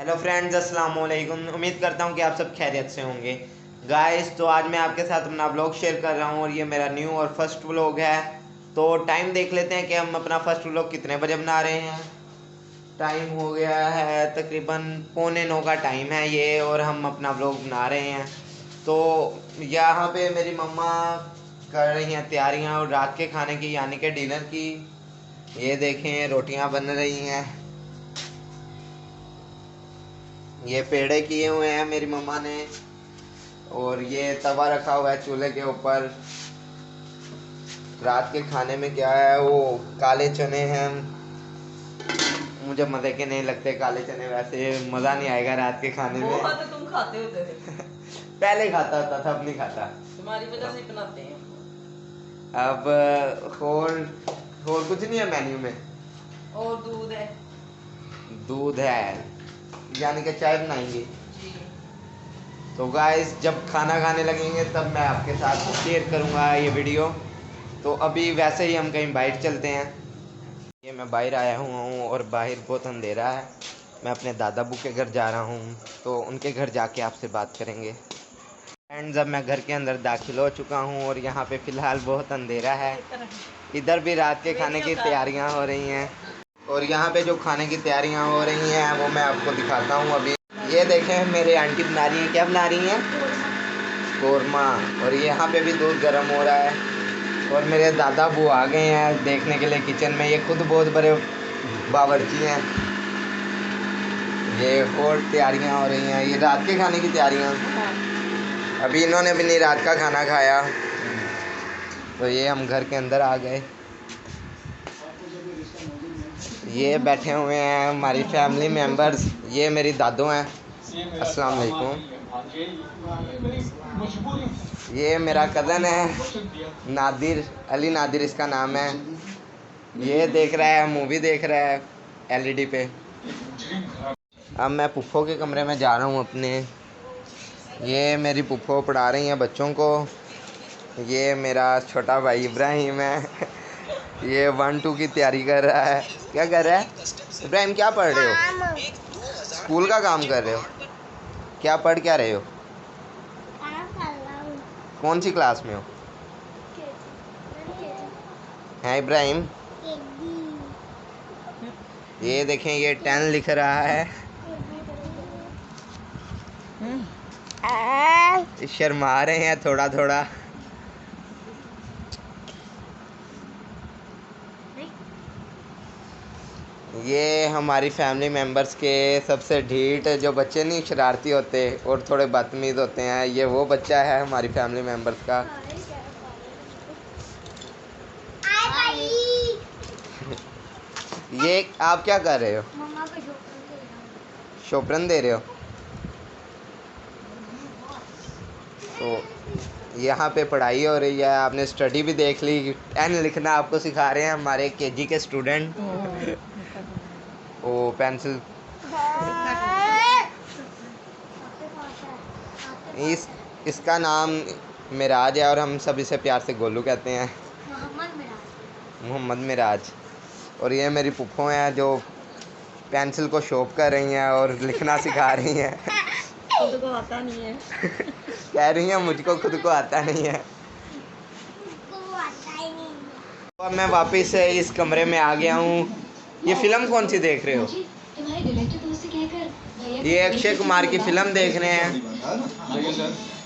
Hello friends, अस्सलाम वालेकुम। उम्मीद करता हूँ कि आप सब खैरियत से होंगे। गाइस, तो आज मैं आपके साथ अपना व्लॉग शेयर कर रहा हूँ और ये मेरा न्यू और फर्स्ट व्लॉग है। तो टाइम देख लेते हैं कि हम अपना फर्स्ट व्लॉग कितने बजे बना रहे हैं। टाइम हो गया है तकरीबन 8:45 का टाइम है ये, और हम अपना व्लॉग बना रहे हैं। तो यहाँ पे मेरी मम्मा कर रही हैं तैयारियाँ और रात के खाने की, यानी कि डिनर की। ये देखें, रोटियाँ बन रही हैं। ये पेड़े किए हुए हैं मेरी मम्मा ने, और ये तवा रखा हुआ है चूल्हे के ऊपर। रात के खाने में क्या है, वो काले चने हैं। मुझे मजे के नहीं लगते काले चने, वैसे मज़ा नहीं आएगा रात के खाने में। वो तो तुम खाते होते थे। पहले खाता होता था, अब नहीं खाता। तुम्हारी वजह से बनाते हैं। अब और कुछ नहीं है मेन्यू में। और दूध है। दूध है, यानी कि चाय बनाएंगे। जी। तो गाइस, जब खाना खाने लगेंगे तब मैं आपके साथ शेयर करूंगा ये वीडियो। तो अभी वैसे ही हम कहीं बाहर चलते हैं। ये मैं बाहर आया हुआ हूँ और बाहर बहुत अंधेरा है। मैं अपने दादा बू के घर जा रहा हूँ, तो उनके घर जाके आपसे बात करेंगे। एंड अब मैं घर के अंदर दाखिल हो चुका हूँ और यहाँ पे फ़िलहाल बहुत अंधेरा है। इधर भी रात के खाने की तैयारियाँ हो रही हैं, और यहाँ पे जो खाने की तैयारियाँ हो रही हैं वो मैं आपको दिखाता हूँ अभी। ये देखें, मेरे आंटी बना रही हैं। क्या बना रही हैं? कोरमा। और यहाँ पे भी दूध गर्म हो रहा है, और मेरे दादा बू आ गए हैं देखने के लिए किचन में। ये खुद बहुत बड़े बावर्ची हैं। ये और तैयारियाँ हो रही हैं, ये रात के खाने की तैयारियाँ। अभी इन्होंने भी नहीं रात का खाना खाया, तो ये हम घर के अंदर आ गए। ये बैठे हुए हैं हमारी फैमिली मेंबर्स। ये मेरी दादू हैं। अस्सलाम वालेकुम। ये मेरा कज़न है नादिर, अली नादिर इसका नाम है। ये देख रहा है, मूवी देख रहा है एलईडी पे। अब मैं पुप्पो के कमरे में जा रहा हूँ अपने। ये मेरी पुप्पो पढ़ा रही हैं बच्चों को। ये मेरा छोटा भाई इब्राहिम है। ये 1-2 की तैयारी कर रहा है। क्या कर रहा है इब्राहिम? क्या पढ़ रहे हो? स्कूल का काम कर रहे हो? क्या पढ़ क्या रहे हो? कौन सी क्लास में हो? हैं इब्राहिम? ये देखें, ये 10 लिख रहा है। शर्मा रहे हैं थोड़ा थोड़ा। ये हमारी फैमिली मेंबर्स के सबसे ढीठ जो बच्चे नहीं शरारती होते और थोड़े बदतमीज़ होते हैं, ये वो बच्चा है हमारी फैमिली मेंबर्स का। ये आप क्या कर रहे हो? मम्मा को शोपरन दे रहे हो। तो यहाँ पे पढ़ाई हो रही है, आपने स्टडी भी देख ली। एन लिखना आपको सिखा रहे हैं हमारे केजी के स्टूडेंट। ओ पेंसिल। इसका नाम मिराज है और हम सब इसे प्यार से गोलू कहते हैं। मोहम्मद मिराज। और ये मेरी पुप्पो हैं जो पेंसिल को शॉर्प कर रही हैं और लिखना सिखा रही हैं। खुद को आता नहीं है। कह रही हैं मुझको खुद को आता नहीं है। तो अब मैं वापस इस कमरे में आ गया हूँ। ये फिल्म कौन सी देख रहे हो? ये अक्षय कुमार की फिल्म देख रहे हैं।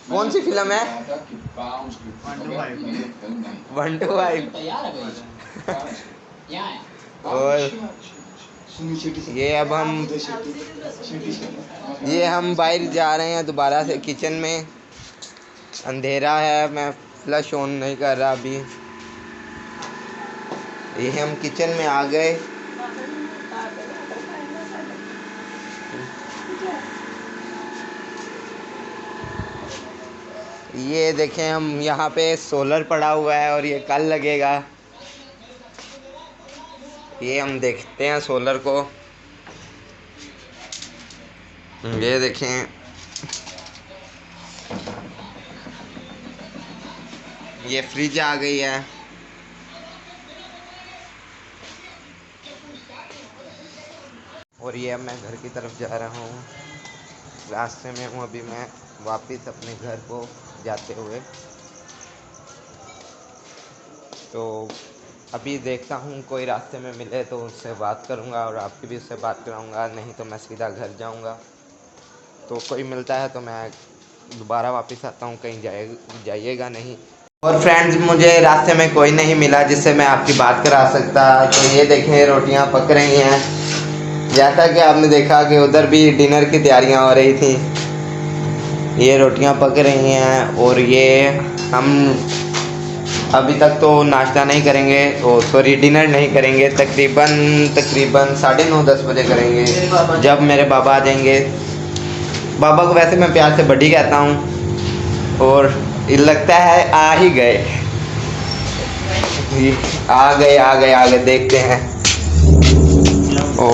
कौन सी फिल्म है? 1-2-5। और ये हम बाहर जा रहे हैं दोबारा से किचन में। अंधेरा है, मैं फ्लैश ऑन नहीं कर रहा अभी। ये हम किचन में आ गए। ये देखें, हम यहाँ पे सोलर पड़ा हुआ है और ये कल लगेगा। ये हम देखते हैं सोलर को। ये देखें, ये फ्रिज आ गई है। और और ये अब मैं घर की तरफ जा रहा हूँ। रास्ते में हूँ अभी मैं वापस अपने घर को जाते हुए। तो अभी देखता हूँ कोई रास्ते में मिले तो उससे बात करूँगा और आपकी भी उससे बात कराऊँगा, नहीं तो मैं सीधा घर जाऊँगा। तो कोई मिलता है तो मैं दोबारा वापस आता हूँ, कहीं जाइएगा नहीं। और फ्रेंड्स, मुझे रास्ते में कोई नहीं मिला जिससे मैं आपकी बात करा सकता। तो ये देखें रोटियाँ पक रही हैं, जैसा कि आपने देखा कि उधर भी डिनर की तैयारियां हो रही थी। ये रोटियां पक रही हैं और ये हम अभी तक तो नाश्ता नहीं करेंगे, सॉरी डिनर नहीं करेंगे, तकरीबन 9:30-10 बजे करेंगे जब मेरे बाबा आ जाएंगे। बाबा को वैसे मैं प्यार से बड्डी कहता हूँ और लगता है आ ही गए, आ गए देखते हैं। ओ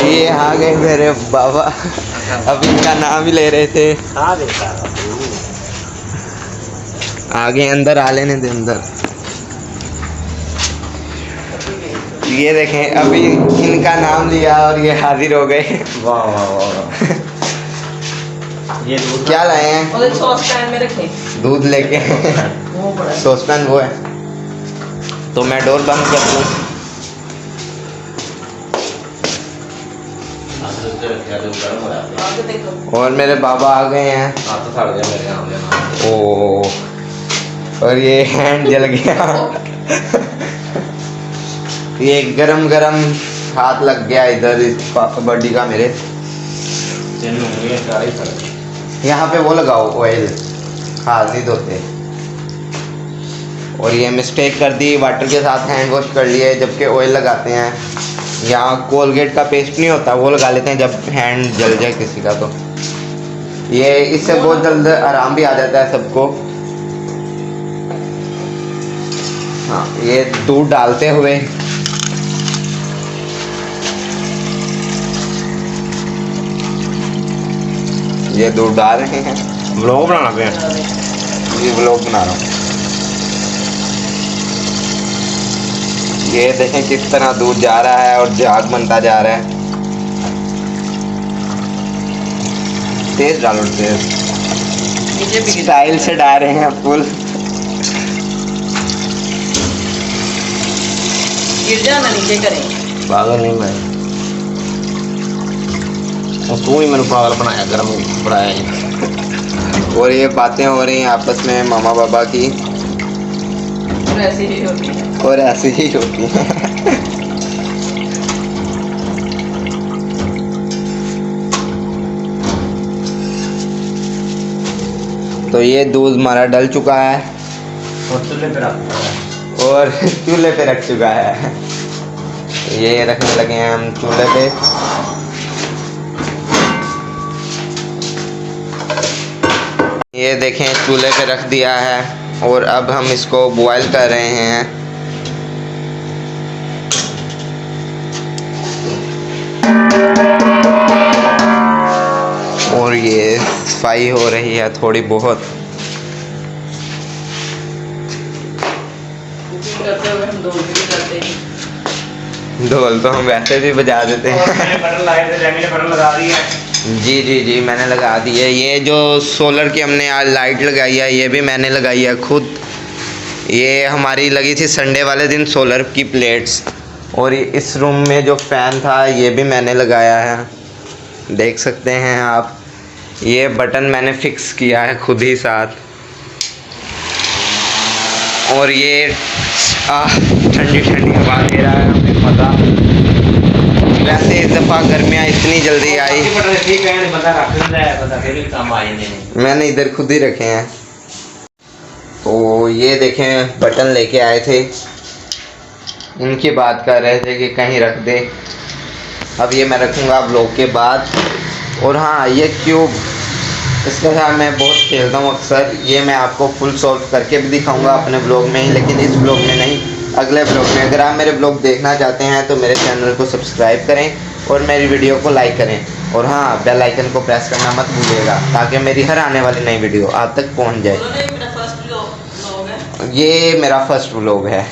ये आ गए मेरे बाबा, अभी इनका नाम ही ले रहे थे। आगे अंदर आ लेने दे अंदर। ये देखें अभी इनका नाम लिया और ये हाजिर हो गए। वाह वाह वाह। ये दूध क्या लाए हैं? और सॉस पैन में रखे दूध लेके। वो बड़ा सॉसपैन वो है, तो मैं डोर बंद कर दूँ। आगे देखो। और मेरे बाबा आ गए हैं। ओ और ये हैंड जल गया। ये गरम हाथ लग गया इधर इस बॉडी का मेरे। यहाँ पे वो लगाओ ऑयल, हाथ नहीं धोते। और ये मिस्टेक कर दी, वाटर के साथ हैंड वॉश कर लिए जबकि ऑयल लगाते हैं। यहाँ कोलगेट का पेस्ट नहीं होता, वो लगा लेते हैं जब हैंड जल जाए किसी का। तो ये इससे बहुत जल्द आराम भी आ जाता है सबको। हाँ, ये दूध डालते हुए ये दूध डाल रहे हैं। व्लॉग बनाना पे ये व्लॉग बना रहा हूँ। ये देखें किस तरह दूध जा रहा है और झाग बनता जा रहा है। तेज डालो, तेज स्टाइल से डाल रहे हैं फुल। गिर जाना नीचे करें। पागल नहीं मैं, तू ही मैंने पागल बनाया, गरम बनाया। और ये बातें हो रही हैं आपस में मामा बाबा की, और ऐसी ही होती है। और ऐसी ही होती हैं। तो ये दूध हमारा डल चुका है और चूल्हे पे रखा है, और चूल्हे पे रख चुका है। ये रखने लगे हैं हम चूल्हे पे। ये देखें चूल्हे पे रख दिया है और अब हम इसको बॉयल कर रहे हैं। और ये सफाई हो रही है थोड़ी बहुत। कुकिंग करते हुए हम दो भी करते हैं। ढोल तो हम वैसे भी बजा देते हैं। बटन लगाए थे, जैमी ने बटन लगा दी है। जी मैंने लगा दी है। ये जो सोलर की हमने आज लाइट लगाई है ये भी मैंने लगाई है खुद। ये हमारी लगी थी संडे वाले दिन सोलर की प्लेट्स। और इस रूम में जो फ़ैन था ये भी मैंने लगाया है, देख सकते हैं आप। ये बटन मैंने फिक्स किया है खुद ही साथ। और ये ठंडी हवा दे रहा है हमें मज़ा। वैसे इस दफ़ा गर्मियाँ इतनी जल्दी आई, मैंने इधर खुद ही रखे हैं। तो ये देखें बटन लेके आए थे, इनकी बात कर रहे थे कि कहीं रख दे। अब ये मैं रखूँगा ब्लॉग के बाद। और हाँ, ये क्यूब इसके साथ मैं बहुत खेलता हूँ अक्सर। ये मैं आपको फुल सॉल्व करके भी दिखाऊंगा अपने ब्लॉग में ही, लेकिन इस ब्लॉग में नहीं, अगले ब्लॉग में। अगर आप मेरे ब्लॉग देखना चाहते हैं तो मेरे चैनल को सब्सक्राइब करें और मेरी वीडियो को लाइक करें। और हाँ, बेल आइकन को प्रेस करना मत भूलिएगा ताकि मेरी हर आने वाली नई वीडियो आप तक पहुँच जाए। मेरा फर्स्ट व्लॉग है। ये मेरा फर्स्ट व्लॉग है।